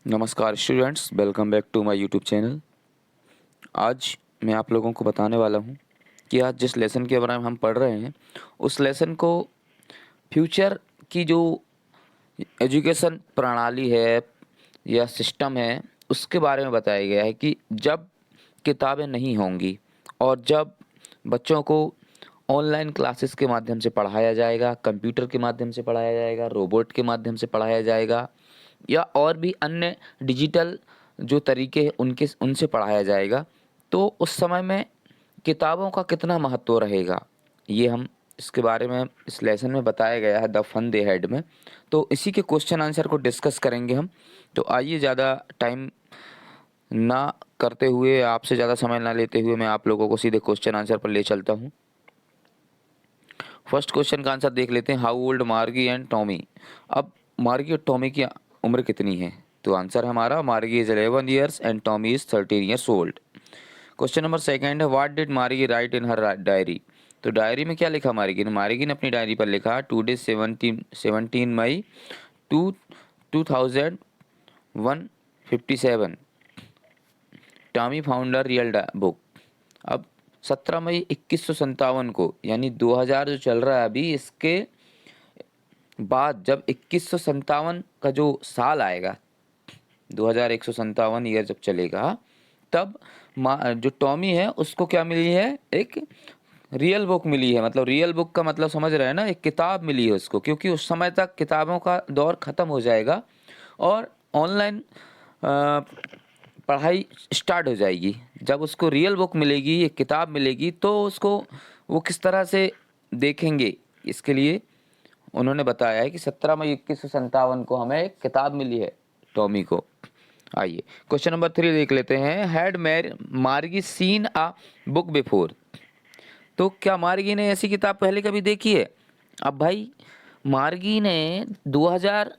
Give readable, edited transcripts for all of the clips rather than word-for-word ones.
नमस्कार students, welcome back to my YouTube channel. आज मैं आप लोगों को बताने वाला हूं कि आज जिस लेसन के बारे में हम पढ़ रहे हैं उस लेसन को फ्यूचर की जो एजुकेशन प्रणाली है या सिस्टम है उसके बारे में बताया गया है कि जब किताबें नहीं होंगी और जब बच्चों को ऑनलाइन क्लासेस के माध्यम से पढ़ाया जाएगा, कंप्यूटर के माध्यम से पढ़ाया जाएगा, रोबोट के माध्यम से पढ़ाया जाएगा या और भी अन्य डिजिटल जो तरीके हैं उनसे पढ़ाया जाएगा, तो उस समय में किताबों का कितना महत्व रहेगा, ये हम इसके बारे में इस लेसन में बताया गया है द फन दे हेड में। तो इसी के क्वेश्चन आंसर को डिस्कस करेंगे हम। तो आइए, ज़्यादा टाइम ना करते हुए, आपसे ज़्यादा समय ना लेते हुए मैं आप लोगों को सीधे क्वेश्चन आंसर पर ले चलता हूँ। फर्स्ट क्वेश्चन का आंसर देख लेते हैं, हाउ ओल्ड मार्गी एंड टॉमी। अब मार्गी और टॉमी की उम्र कितनी है? तो आंसर हमारा, Margie is 11 years and Tommy is 13 years old. Question number second है, what did Margie write in her diary. तो डायरी में क्या लिखा मार्गी ने अपनी डायरी पर लिखा, today 17 May 2157 Tommy found a real book. अब 17 मई 2157 को, यानी 2000 जो चल रहा है अभी, इसके बाद जब 2157 का जो साल आएगा, 2157 ईयर जब चलेगा, तब जो टॉमी है उसको क्या मिली है? एक रियल बुक मिली है। मतलब रियल बुक का मतलब समझ रहे हैं ना, एक किताब मिली है उसको, क्योंकि उस समय तक किताबों का दौर ख़त्म हो जाएगा और ऑनलाइन पढ़ाई स्टार्ट हो जाएगी। जब उसको रियल बुक मिलेगी, एक किताब मिलेगी, तो उसको वो किस तरह से देखेंगे, इसके लिए उन्होंने बताया है कि 17 मई 2157 को हमें एक किताब मिली है टॉमी को। आइए क्वेश्चन नंबर 3 देख लेते हैं, हैड मार्गी सीन अ बुक बिफोर। तो क्या मार्गी ने ऐसी किताब पहले कभी देखी है? अब भाई, मार्गी ने 2000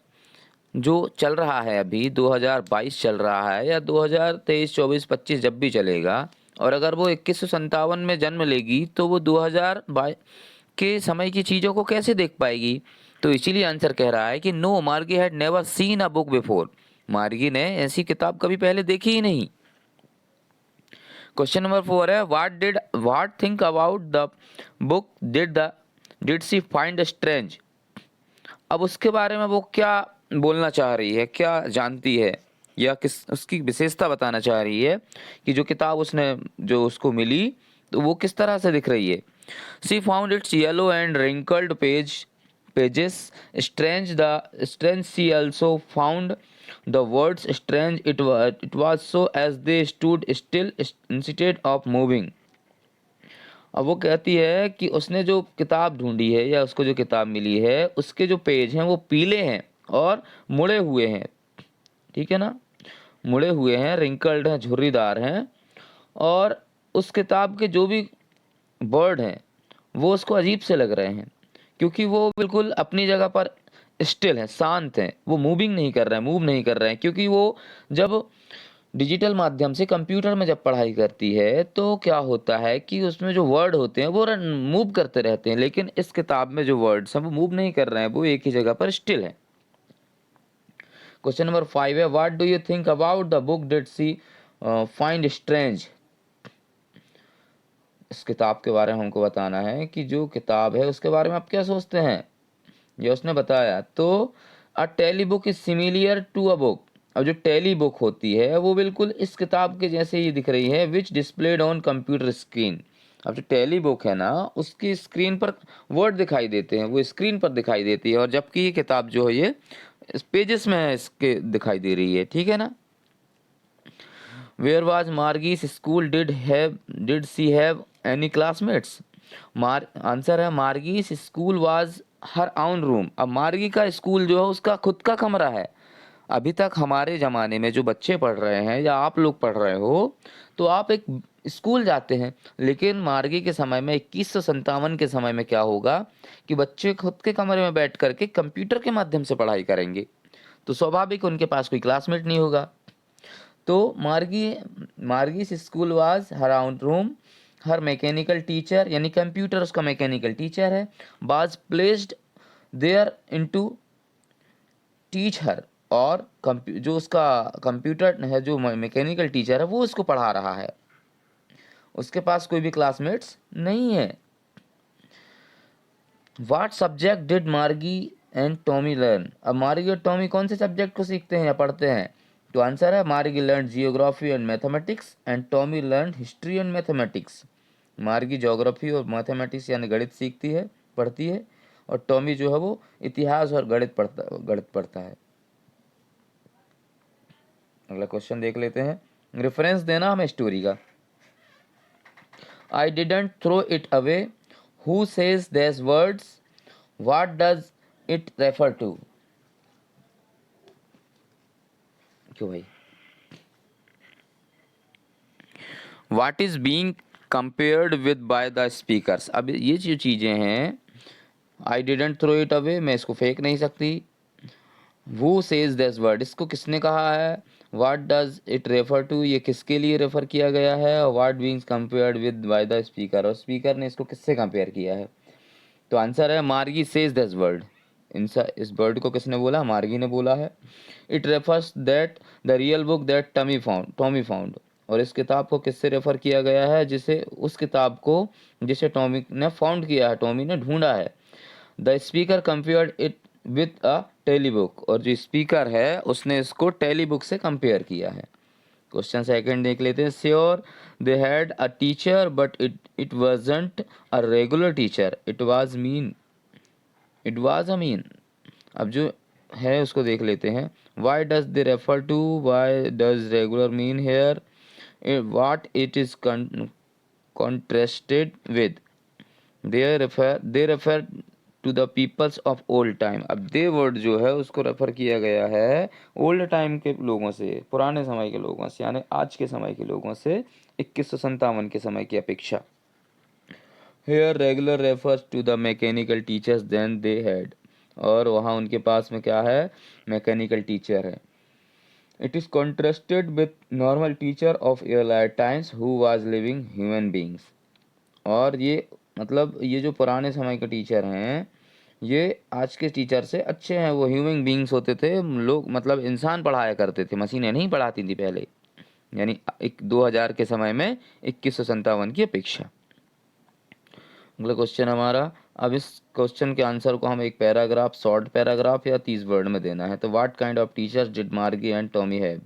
जो चल रहा है अभी, 2022 चल रहा है या 2023, 24, 25 जब भी चलेगा, और अगर वो 2157 में जन्म लेगी तो वो 2022 के समय की चीज़ों को कैसे देख पाएगी? तो इसीलिए आंसर कह रहा है कि नो, मार्गी had never seen a book before. मार्गी ने ऐसी किताब कभी पहले देखी ही नहीं। क्वेश्चन नंबर 4 है, what think about the book did she find strange. अब उसके बारे में वो क्या बोलना चाह रही है, क्या जानती है, या किस उसकी विशेषता बताना चाह रही है कि जो किताब उसने जो उसको मिली तो वो किस तरह से दिख रही है। She found it's yellow and wrinkled pages strange. She also found the words strange. It was so as they stood still instead of moving. अब वो कहती है कि उसने जो किताब ढूंढी है या उसको जो किताब मिली है, उसके जो पेज हैं वो पीले हैं और मुड़े हुए हैं। ठीक है ना, मुड़े हुए हैं, रिंकल्ड हैं, झुर्रीदार हैं, और उस किताब के जो भी वर्ड हैं वो उसको अजीब से लग रहे हैं, क्योंकि वो बिल्कुल अपनी जगह पर स्टिल हैं, शांत हैं, वो मूव नहीं कर रहे हैं, क्योंकि वो जब डिजिटल माध्यम से कंप्यूटर में जब पढ़ाई करती है तो क्या होता है कि उसमें जो वर्ड होते हैं वो मूव करते रहते हैं, लेकिन इस किताब में जो वर्ड्स हैं वो मूव नहीं कर रहे हैं, वो एक ही जगह पर स्टिल है। क्वेश्चन नंबर 5 है, what do you think about the book did she find strange. इस किताब के बारे में हमको बताना है कि जो किताब है उसके बारे में आप क्या सोचते हैं। ये उसने बताया, तो a tele book is similar to a book. अब जो टेली बुक होती है वो बिल्कुल इस किताब के जैसे ही दिख रही है, विच डिस्प्लेड ऑन कंप्यूटर स्क्रीन। अब जो टेली बुक है ना, उसकी स्क्रीन पर वर्ड दिखाई देते हैं, वो स्क्रीन पर दिखाई देती है, और जबकि ये किताब जो है ये इस पेजेस में है, इसके दिखाई दे रही है। ठीक है ना। Where was Margie's school, did she have any classmates. Answer है, Margie's school was her own room. अब मार्गी का स्कूल जो है उसका खुद का कमरा है। अभी तक हमारे ज़माने में जो बच्चे पढ़ रहे हैं या आप लोग पढ़ रहे हो, तो आप एक स्कूल जाते हैं, लेकिन मार्गी के समय में 2157 के समय में क्या होगा कि बच्चे खुद के कमरे में बैठ करके कंप्यूटर के माध्यम से पढ़ाई करेंगे, तो स्वाभाविक उनके पास कोई क्लासमेट नहीं होगा। तो मार्गी school was her own room, her mechanical teacher, यानी कंप्यूटर उसका मैकेनिकल टीचर है, was placed there into teach her, और जो उसका कंप्यूटर है, जो मैकेनिकल टीचर है, वो उसको पढ़ा रहा है, उसके पास कोई भी क्लासमेट्स नहीं है। वाट सब्जेक्ट डिड मार्गी एंड टॉमी लर्न? अब मार्गी और टॉमी कौन से सब्जेक्ट को सीखते हैं या पढ़ते हैं? तो आंसर है मार्गी learn geography and mathematics and Tommy learn history and mathematics. मार्गी ज्योग्राफी और मैथमेटिक्स यानी गणित सीखती है, पढ़ती है, और टॉमी जो है वो इतिहास और गणित पढ़ता है। अगला क्वेश्चन देख लेते हैं। रेफरेंस देना हमें स्टोरी का। I didn't throw it away, who says this words, what does it refer to? क्यों भाई? What is being compared with by the speakers? अब ये जो चीज़ें हैं, I didn't throw it away, मैं इसको फेंक नहीं सकती। वो सेज दिस वर्ड, इसको किसने कहा है? What does it refer to, ये किसके लिए रेफर किया गया है? और what being compared with by the speaker, और स्पीकर ने इसको किससे कंपेयर किया है? तो आंसर है मार्गी सेज दिस वर्ड। इस वर्ड को किसने बोला? मार्गी ने बोला है। It refers that the real book that Tommy found, और इस किताब को किससे रेफर किया गया है? जिसे उस किताब को जिसे टॉमी ने फाउंड किया है, टॉमी ने ढूंढा है। The speaker compared it with a tele book, और जो स्पीकर है उसने इसको टेली बुक से कंपेयर किया है। क्वेश्चन सेकंड देख लेते हैं। Sure they had a teacher but it wasn't a regular teacher, it was a mean. अब जो है उसको देख लेते हैं। Why does they refer to, why does regular mean here, what it is contrasted with, they refer to the peoples of old time. अब they word जो है उसको रेफर किया गया है ओल्ड टाइम के लोगों से, पुराने समय के लोगों से, यानी आज के समय के लोगों से, 2157 के समय की अपेक्षा। Here regular refers to the mechanical teachers then they had, और वहाँ उनके पास में क्या है? मैकेनिकल टीचर है। It is contrasted with normal teacher of earlier times who was living human beings, और ये मतलब ये जो पुराने समय के टीचर हैं ये आज के टीचर से अच्छे हैं। वो ह्यूमन बींग्स होते थे, लोग मतलब इंसान पढ़ाया करते थे, मशीनें नहीं पढ़ाती थी पहले, यानी 2000 के समय में 2157 की अपेक्षा। अगला क्वेश्चन हमारा। अब इस क्वेश्चन के आंसर को हम एक पैराग्राफ, शॉर्ट पैराग्राफ या 30 वर्ड में देना है। तो what kind of teachers did मार्गी एंड टॉमी हैव?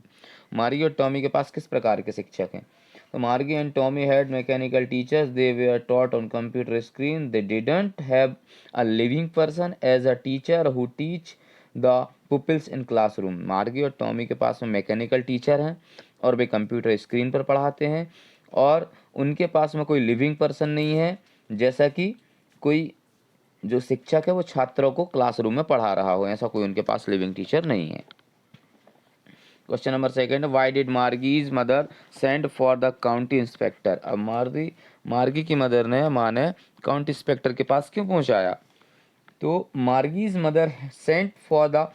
मार्गी और टॉमी के पास किस प्रकार के शिक्षक हैं? तो Margie and Tommy had mechanical teachers, they were taught on computer screen, they didn't have a living person as a teacher who teach the pupils in classroom. Margie और टॉमी के पास में मैकेनिकल टीचर हैं और वे computer screen पर पढ़ाते हैं, और उनके पास में कोई लिविंग पर्सन नहीं है, जैसा कि कोई जो शिक्षक है वो छात्रों को क्लासरूम में पढ़ा रहा हो, ऐसा कोई उनके पास लिविंग टीचर नहीं है। Question number second, why did Margie's mother send for the county inspector? अब मार्गी की मदर ने, माँ ने काउंटी इंस्पेक्टर के पास क्यों पहुंचाया? तो Margie's mother sent for the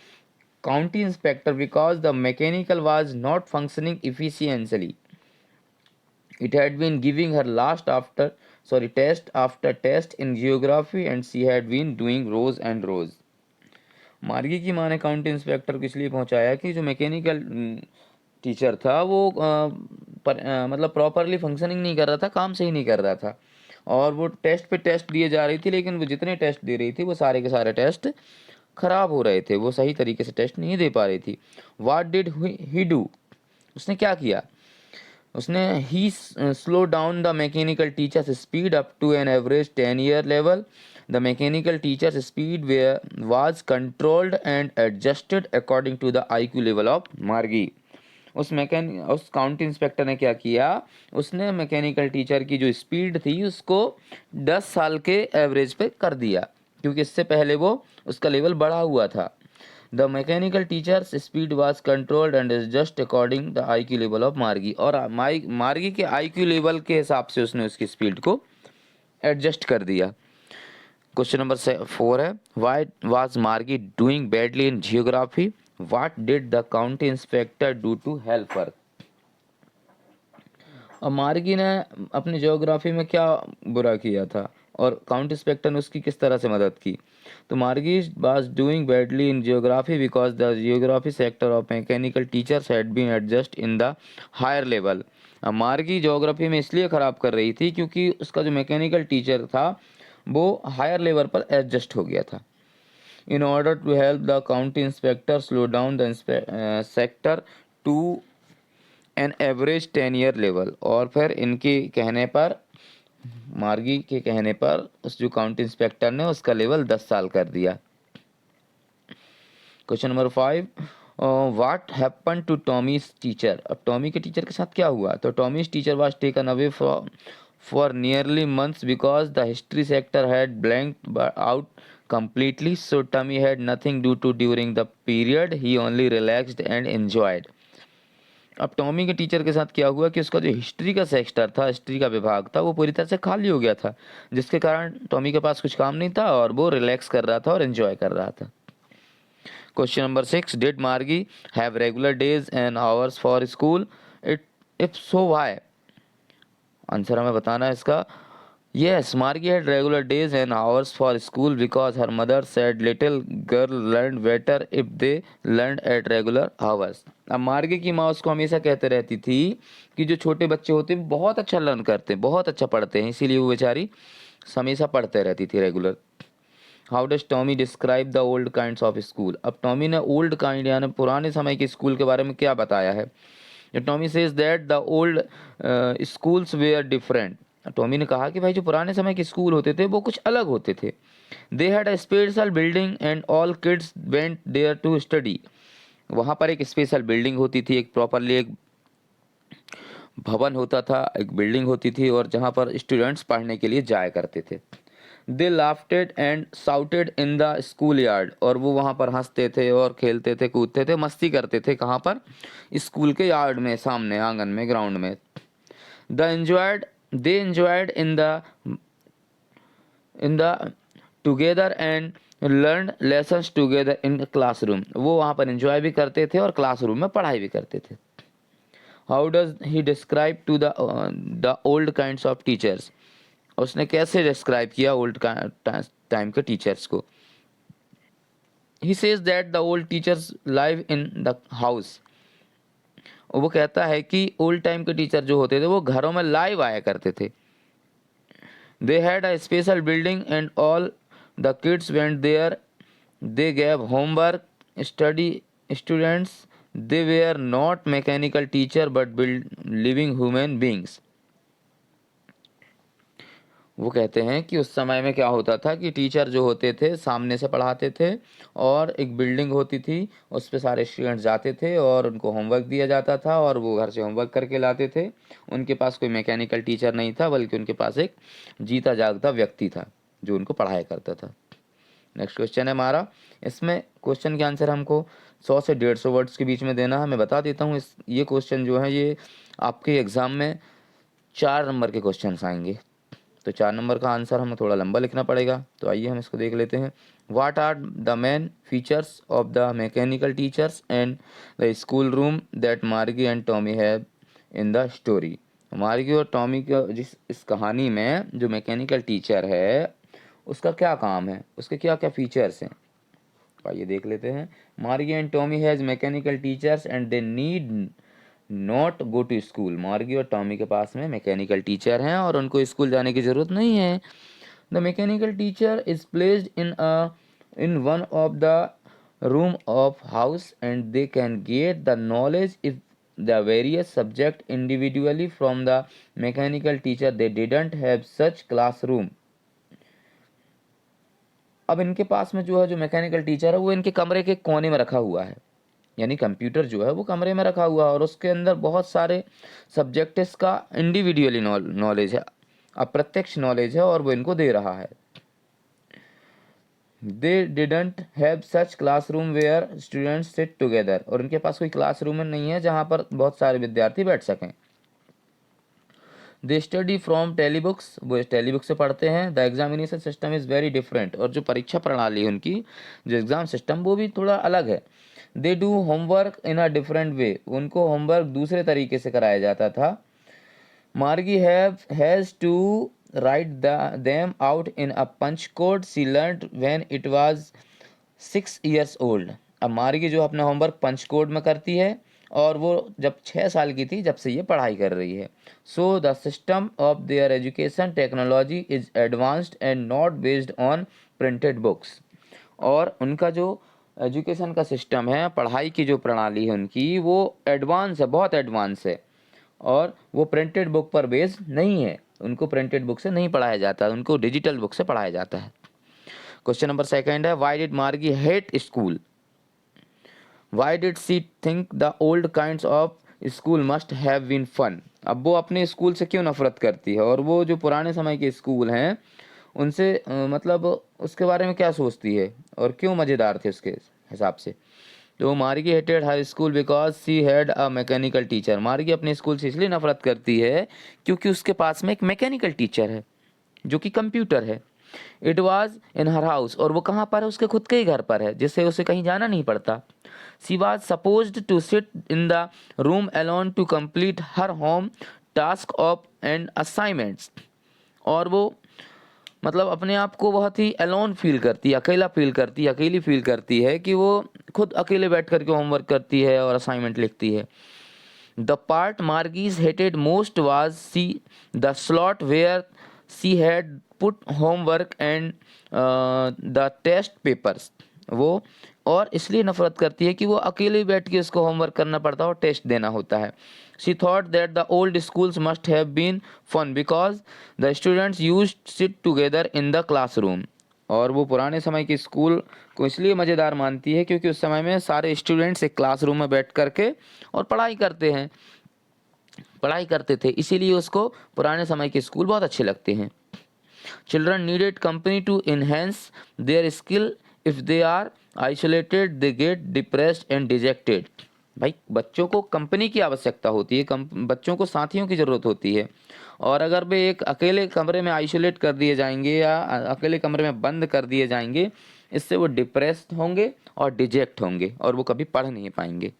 county inspector because the mechanical was not functioning efficiently, it had been giving her test after test in geography and she had been doing rows and rows. मार्गी की माँ ने county inspector को इसलिए पहुंचाया कि जो mechanical teacher था वो मतलब प्रॉपरली फंक्शनिंग नहीं कर रहा था, काम सही नहीं कर रहा था, और वो टेस्ट पे टेस्ट दिए जा रही थी, लेकिन वो जितने टेस्ट दे रही थी वो सारे के सारे टेस्ट खराब हो रहे थे, वो सही तरीके से टेस्ट नहीं दे पा रही थी। What did he do? उसने क्या किया? उसने he slow down the mechanical teacher's speed up to an average 10-year level. The mechanical teacher's speed was controlled and adjusted according to the IQ level of Margie. उस county inspector ने क्या किया? उसने mechanical teacher की जो speed थी उसको 10 साल के एवरेज पे कर दिया, क्योंकि इससे पहले वो उसका लेवल बढ़ा हुआ था। The mechanical teacher's speed was controlled and is just according the IQ level of मार्गी, और मार्गी के IQ लेवल के हिसाब से उसने उसकी स्पीड को एडजस्ट कर दिया। क्वेश्चन नंबर 4 है, why was Margie doing badly in geography, what did the county inspector do to help her? और मार्गी ने अपनी ज्योग्राफी में क्या बुरा किया था? और काउंट इंस्पेक्टर ने उसकी किस तरह से मदद की। तो Margie was doing badly in geography because the geography sector of mechanical teachers had been adjust in the higher level. Margie geography में इसलिए ख़राब कर रही थी क्योंकि उसका जो मैकेनिकल टीचर था वो हायर लेवल पर एडजस्ट हो गया था। In order to help the county inspector slow down the sector to an average 10-year level, और फिर इनके कहने पर, मार्गी के कहने पर, उस जो काउंटी इंस्पेक्टर ने उसका लेवल 10 साल कर दिया। Question number 5, what happen to Tommy's teacher. अब टॉमी के टीचर के साथ क्या हुआ। तो Tommy's teacher was taken away for nearly months because the history sector had blanked out completely, so Tommy had nothing to do during the period, he only relaxed and enjoyed। अब Tommy के teacher के साथ क्या हुआ कि उसका जो history का सेक्टर था, हिस्ट्री का विभाग था, वो पूरी तरह से खाली हो गया था, जिसके कारण टॉमी के पास कुछ काम नहीं था और वो रिलैक्स कर रहा था और एंजॉय कर रहा था। क्वेश्चन नंबर 6, डिड मार्गी have regular days and hours for school, it if so why. Answer हमें बताना है इसका। यस, मार्गी had regular days and hours for school because her mother said little girl learn better if they learn at regular hours. अब Margie की माँ उसको हमेशा कहते रहती थी कि जो छोटे बच्चे होते हैं बहुत अच्छा लर्न करते हैं, बहुत अच्छा पढ़ते हैं, इसीलिए वो बेचारी हमेशा पढ़ते रहती थी regular. How does Tommy describe the old kinds of school. अब टॉमी ने ओल्ड काइंड यानी पुराने समय के स्कूल के बारे में क्या बताया है। Tommy says that the old schools were different. Tommy ने कहा कि भाई जो पुराने समय के स्कूल होते थे वो कुछ अलग होते थे। They had a special building and all kids went there to study. वहाँ पर एक स्पेशल बिल्डिंग होती थी, एक प्रॉपरली एक भवन होता था, एक बिल्डिंग होती थी और जहाँ पर स्टूडेंट्स पढ़ने के लिए जाया करते थे। They laughed and shouted in the school yard. और वो वहाँ पर हंसते थे और खेलते थे, कूदते थे, मस्ती करते थे। कहाँ पर? स्कूल के यार्ड में, सामने आंगन में, ग्राउंड में। They enjoyed in the together and learn lessons together in classroom. वो वहाँ पर एंजॉय भी करते थे और क्लासरूम में पढ़ाई भी करते थे। How does he describe to the old kinds of teachers. उसने कैसे डिस्क्राइब किया ओल्ड टाइम के टीचर्स को। He says that the old teachers live in the house. वो कहता है कि ओल्ड टाइम के टीचर जो होते थे वो घरों में लाइव आया करते थे। They had a special building and all the kids went there. They gave homework study students. They were not mechanical teacher but living human beings. वो कहते हैं कि उस समय में क्या होता था कि टीचर जो होते थे सामने से पढ़ाते थे और एक बिल्डिंग होती थी, उस पे सारे स्टूडेंट्स जाते थे और उनको होमवर्क दिया जाता था और वो घर से होमवर्क करके लाते थे। उनके पास कोई मैकेनिकल टीचर नहीं था, बल्कि उनके पास एक जीता जागता व्यक्ति था जो उनको पढ़ाया करता था। नेक्स्ट क्वेश्चन है हमारा। इसमें क्वेश्चन के आंसर हमको 100 से 150 वर्ड्स के बीच में देना है। मैं बता देता हूँ, ये क्वेश्चन जो है ये आपके एग्ज़ाम में 4 नंबर के क्वेश्चन आएंगे। तो 4 नंबर का आंसर हमें थोड़ा लंबा लिखना पड़ेगा। तो आइए हम इसको देख लेते हैं। What are the main features of the mechanical teachers and the school room that Margie and Tommy have in the story. Margie और टॉमी का जिस इस कहानी में जो मैकेनिकल टीचर है उसका क्या काम है, उसके क्या क्या फीचर्स हैं, आइए देख लेते हैं। Margie and Tommy has mechanical teachers and they need not go to school. Margie और टॉमी के पास में मैकेनिकल टीचर हैं और उनको स्कूल जाने की ज़रूरत नहीं है। The mechanical teacher is placed in one of the room of house and they can get the knowledge if the various subject individually from the mechanical teacher. They didn't have such classroom. अब इनके पास में जो है जो mechanical teacher है वो इनके कमरे के कोने में रखा हुआ है, यानी कंप्यूटर जो है वो कमरे में रखा हुआ है और उसके अंदर बहुत सारे सब्जेक्ट्स का इंडिविजुअली नॉलेज है, अप्रत्यक्ष नॉलेज है और वो इनको दे रहा है। They didn't have such classroom where students sit together. और इनके पास कोई क्लासरूम नहीं है जहाँ पर बहुत सारे विद्यार्थी बैठ सकें। दे स्टडी फ्रॉम टेलीबुक्स, वो टेलीबुक से पढ़ते हैं। The examination system is very different. और जो परीक्षा प्रणाली है उनकी, जो एग्ज़ाम सिस्टम, वो भी थोड़ा अलग है। They do homework in a different way. उनको होमवर्क दूसरे तरीके से कराया जाता था। Margie has to write them out in a punch code she learned when it was 6 years old. अब मार्गी जो अपना होमवर्क पंच कोड में करती है और वो जब 6 साल की थी जब से ये पढ़ाई कर रही है. So the system of their education technology is advanced and not based on printed books. और उनका जो एजुकेशन का सिस्टम है, पढ़ाई की जो प्रणाली है उनकी, वो एडवांस है, बहुत एडवांस है, और वो प्रिंटेड बुक पर बेस्ड नहीं है. उनको प्रिंटेड बुक से नहीं पढ़ाया जाता, उनको डिजिटल बुक से पढ़ाया जाता है. क्वेश्चन नंबर सेकंड है, why did Margie hate school? Why did she think the old kinds of school must have been fun? अब वो अपने स्कूल से क्यों नफरत करती है, और वो जो पुराने समय के स्कूल हैं उनसे मतलब उसके बारे में क्या सोचती है और क्यों मज़ेदार थे उसके हिसाब से. तो मार्गी hated high school because she had a mechanical teacher. मार्गी अपने स्कूल से इसलिए नफरत करती है क्योंकि उसके पास में एक मैकेनिकल टीचर है जो कि कंप्यूटर है. It was in her house, और वो कहाँ पर है, उसके खुद के ही घर पर है, जिससे उसे कहीं जाना नहीं पड़ता. She was supposed to sit in the room alone to complete her home task of and assignments. और वो मतलब अपने आप को बहुत ही अलोन फील करती है, अकेला फील करती है, अकेली फील करती है कि वो खुद अकेले बैठ करके होमवर्क करती है और असाइनमेंट लिखती है. The part Margie's hated most was she the slot where she had put homework and the test papers. वो और इसलिए नफरत करती है कि वो अकेले बैठ के उसको होमवर्क करना पड़ता है और टेस्ट देना होता है. She thought that the old schools must have been fun because the students used sit together in the classroom. और वो पुराने समय के स्कूल को इसलिए मज़ेदार मानती है क्योंकि उस समय में सारे स्टूडेंट्स एक क्लासरूम में बैठ करके और पढ़ाई करते थे, इसीलिए उसको पुराने समय के स्कूल बहुत अच्छे लगते हैं. Children needed company to enhance their skill. If they are isolated they get depressed and dejected. भाई बच्चों को कंपनी की आवश्यकता होती है, बच्चों को साथियों की ज़रूरत होती है, और अगर वे एक अकेले कमरे में आइसोलेट कर दिए जाएंगे या अकेले कमरे में बंद कर दिए जाएंगे, इससे वो डिप्रेस्ड होंगे और डिजेक्ट होंगे और वो कभी पढ़ नहीं पाएंगे.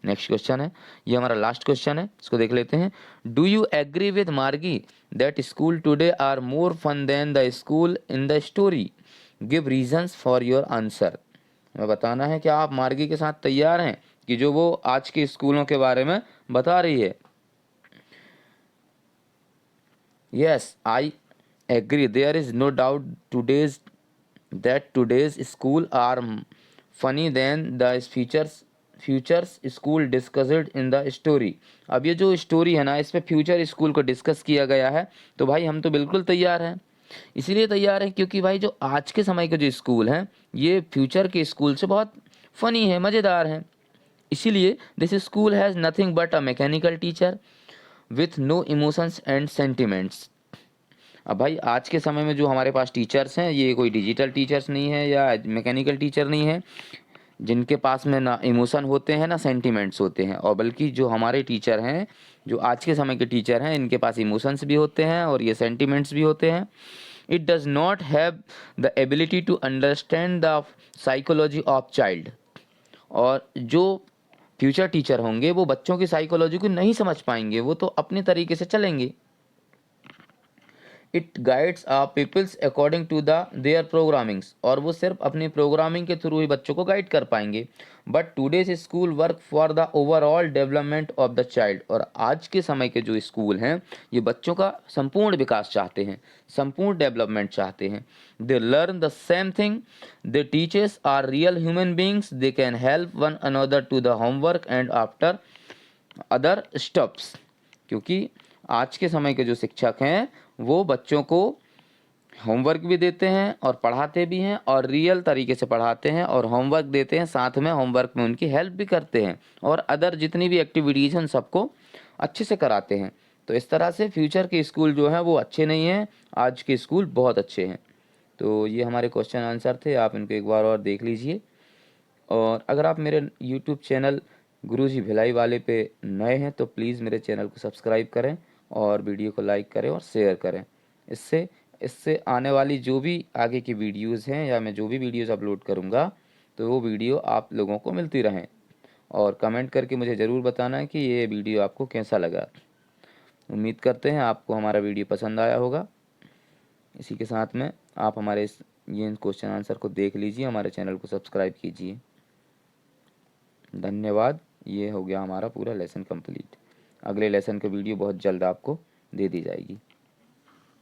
नेक्स्ट क्वेश्चन है, ये हमारा लास्ट क्वेश्चन है, इसको देख लेते हैं. Do you agree with Margie that school today are more fun than the school in the story? Give reasons for your answer. हमें बताना है कि आप मार्गी के साथ तैयार हैं कि जो वो आज के स्कूलों के बारे में बता रही है. Yes, I agree. There is no doubt today's school are funny than the futures school discussed in the story. अब ये जो स्टोरी है ना, इसमें फ्यूचर स्कूल को डिस्कस किया गया है, तो भाई हम तो बिल्कुल तैयार हैं. इसीलिए तैयार हैं क्योंकि भाई जो आज के समय के जो स्कूल हैं ये फ्यूचर के स्कूल से बहुत फ़नी है, मज़ेदार हैं. इसीलिए this school has nothing but a mechanical teacher with no emotions and sentiments. अब भाई आज के समय में जो हमारे पास टीचर्स हैं ये कोई डिजिटल टीचर्स नहीं है या मैकेनिकल टीचर नहीं है जिनके पास में ना इमोशन होते हैं ना सेंटिमेंट्स होते हैं, और बल्कि जो हमारे टीचर हैं, जो आज के समय के टीचर हैं, इनके पास इमोशंस भी होते हैं और ये सेंटिमेंट्स भी होते हैं. It does not have the ability to understand the psychology of child. और जो फ्यूचर टीचर होंगे वो बच्चों की साइकोलॉजी को नहीं समझ पाएंगे, वो तो अपने तरीके से चलेंगे. It guides peoples according to their programmings. और वो सिर्फ अपनी प्रोग्रामिंग के थ्रू ही बच्चों को गाइड कर पाएंगे. But today's school work for the overall development of the child. और आज के समय के जो स्कूल हैं ये बच्चों का संपूर्ण विकास चाहते हैं, संपूर्ण डेवलपमेंट चाहते हैं. They learn the same thing. They teachers are real human beings. They can help one another to the homework and after other stops. क्योंकि आज के समय के जो शिक्षक हैं वो बच्चों को होमवर्क भी देते हैं और पढ़ाते भी हैं, और रियल तरीके से पढ़ाते हैं और होमवर्क देते हैं, साथ में होमवर्क में उनकी हेल्प भी करते हैं, और अदर जितनी भी एक्टिविटीज़ हैं सबको अच्छे से कराते हैं. तो इस तरह से फ्यूचर के स्कूल जो हैं वो अच्छे नहीं हैं, आज के स्कूल बहुत अच्छे हैं. तो ये हमारे क्वेश्चन आंसर थे, आप इनको एक बार और देख लीजिए. और अगर आप मेरे यूट्यूब चैनल गुरुजी भिलाई वाले पे नए हैं तो प्लीज़ मेरे चैनल को सब्सक्राइब करें और वीडियो को लाइक करें और शेयर करें. इससे इससे आने वाली जो भी आगे की वीडियोस हैं या मैं जो भी वीडियोस अपलोड करूँगा तो वो वीडियो आप लोगों को मिलती रहें. और कमेंट करके मुझे ज़रूर बताना कि ये वीडियो आपको कैसा लगा. उम्मीद करते हैं आपको हमारा वीडियो पसंद आया होगा। इसी के साथ में आप हमारे ये क्वेश्चन आंसर को देख लीजिए, हमारे चैनल को सब्सक्राइब कीजिए। धन्यवाद। ये हो गया हमारा पूरा लेसन कंप्लीट। अगले लेसन का वीडियो बहुत जल्द आपको दे दी जाएगी।